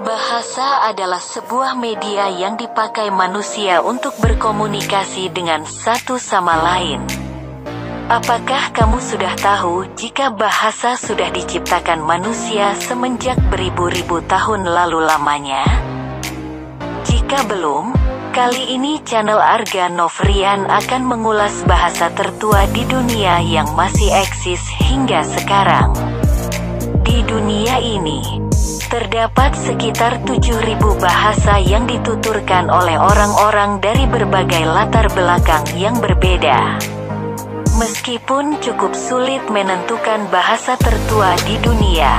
Bahasa adalah sebuah media yang dipakai manusia untuk berkomunikasi dengan satu sama lain. Apakah kamu sudah tahu jika bahasa sudah diciptakan manusia semenjak beribu-ribu tahun lalu lamanya? Jika belum, kali ini channel Arga Novrian akan mengulas bahasa tertua di dunia yang masih eksis hingga sekarang. Di dunia ini, terdapat sekitar 7.000 bahasa yang dituturkan oleh orang-orang dari berbagai latar belakang yang berbeda. Meskipun cukup sulit menentukan bahasa tertua di dunia,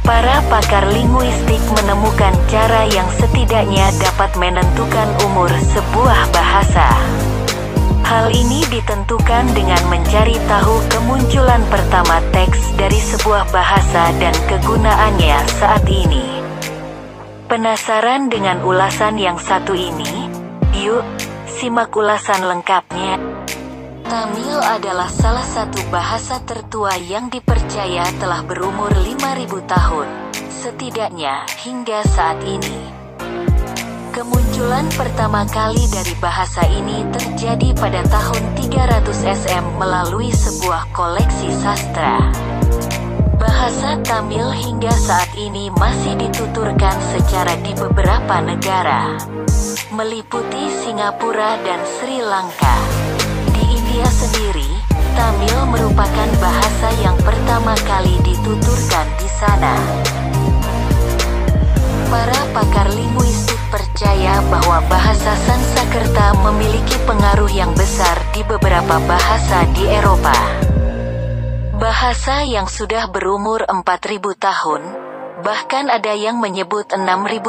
para pakar linguistik menemukan cara yang setidaknya dapat menentukan umur sebuah bahasa. Hal ini ditentukan dengan mencari tahu kemunculan pertama teks dari sebuah bahasa dan kegunaannya saat ini. Penasaran dengan ulasan yang satu ini? Yuk, simak ulasan lengkapnya. Tamil adalah salah satu bahasa tertua yang dipercaya telah berumur 5.000 tahun, setidaknya hingga saat ini. Kemunculan pertama kali dari bahasa ini terjadi pada tahun 300 SM melalui sebuah koleksi sastra. Bahasa Tamil hingga saat ini masih dituturkan secara di beberapa negara, meliputi Singapura dan Sri Lanka. Di India sendiri, Tamil merupakan bahasa yang pertama kali dituturkan di sana. Para pakar linguistik percaya bahwa bahasa Sanskerta memiliki pengaruh yang besar di beberapa bahasa di Eropa. Bahasa yang sudah berumur 4.000 tahun, bahkan ada yang menyebut 6.000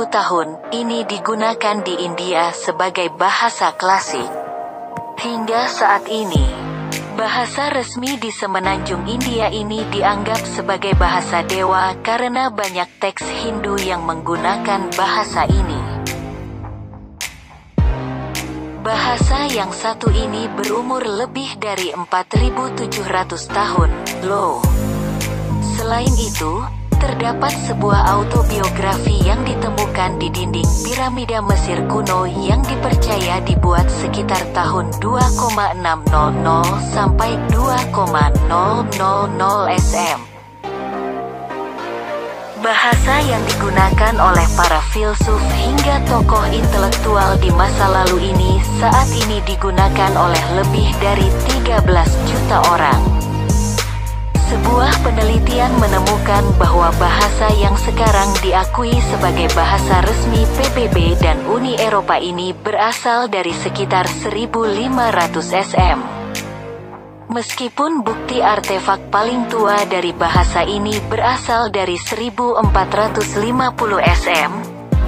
tahun, ini digunakan di India sebagai bahasa klasik. Hingga saat ini, bahasa resmi di semenanjung India ini dianggap sebagai bahasa dewa karena banyak teks Hindu yang menggunakan bahasa ini. Bahasa yang satu ini berumur lebih dari 4.700 tahun, loh. Selain itu, terdapat sebuah autobiografi yang ditemukan di dinding piramida Mesir kuno yang dipercaya dibuat sekitar tahun 2,600 sampai 2,000 SM. Bahasa yang digunakan oleh para filsuf hingga tokoh intelektual di masa lalu ini saat ini digunakan oleh lebih dari 13 juta orang. Sebuah penelitian menemukan bahwa bahasa yang sekarang diakui sebagai bahasa resmi PBB dan Uni Eropa ini berasal dari sekitar 1.500 SM. Meskipun bukti artefak paling tua dari bahasa ini berasal dari 1.450 SM,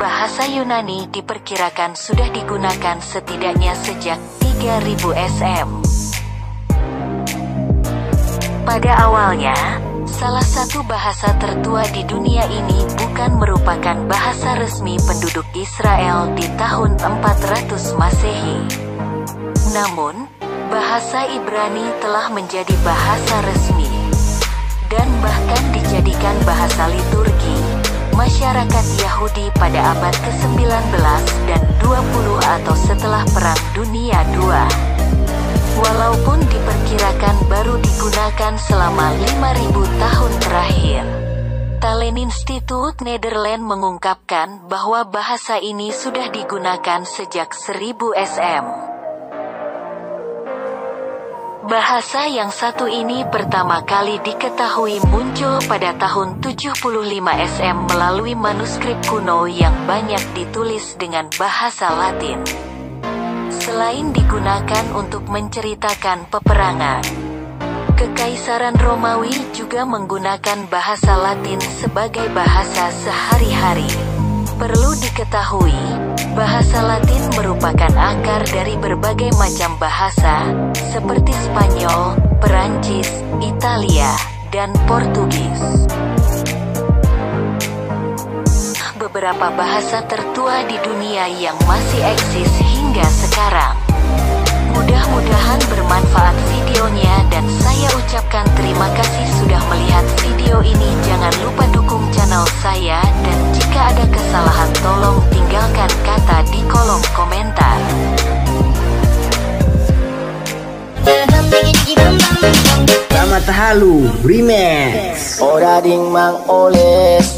bahasa Yunani diperkirakan sudah digunakan setidaknya sejak 3.000 SM. Pada awalnya, salah satu bahasa tertua di dunia ini bukan merupakan bahasa resmi penduduk Israel di tahun 400 Masehi. Namun, bahasa Ibrani telah menjadi bahasa resmi, dan bahkan dijadikan bahasa liturgi masyarakat Yahudi pada abad ke-19 dan 20 atau setelah Perang Dunia II. Walaupun diperkirakan baru digunakan selama 5.000 tahun terakhir. Taleninstituut Nederland mengungkapkan bahwa bahasa ini sudah digunakan sejak 1000 SM. Bahasa yang satu ini pertama kali diketahui muncul pada tahun 75 SM melalui manuskrip kuno yang banyak ditulis dengan bahasa Latin. Selain digunakan untuk menceritakan peperangan, Kekaisaran Romawi juga menggunakan bahasa Latin sebagai bahasa sehari-hari. Perlu diketahui, bahasa Latin merupakan akar dari berbagai macam bahasa, seperti Spanyol, Perancis, Italia, dan Portugis. Beberapa bahasa tertua di dunia yang masih eksis hingga sekarang. Mudah-mudahan bermanfaat videonya dan saya ucapkan terima kasih sudah melihat video ini. Jangan lupa dukung channel saya dan jika ada kesalahan Tolong tinggalkan kata di kolom komentar. Selamat Halu Remix. Ora ding mang oles.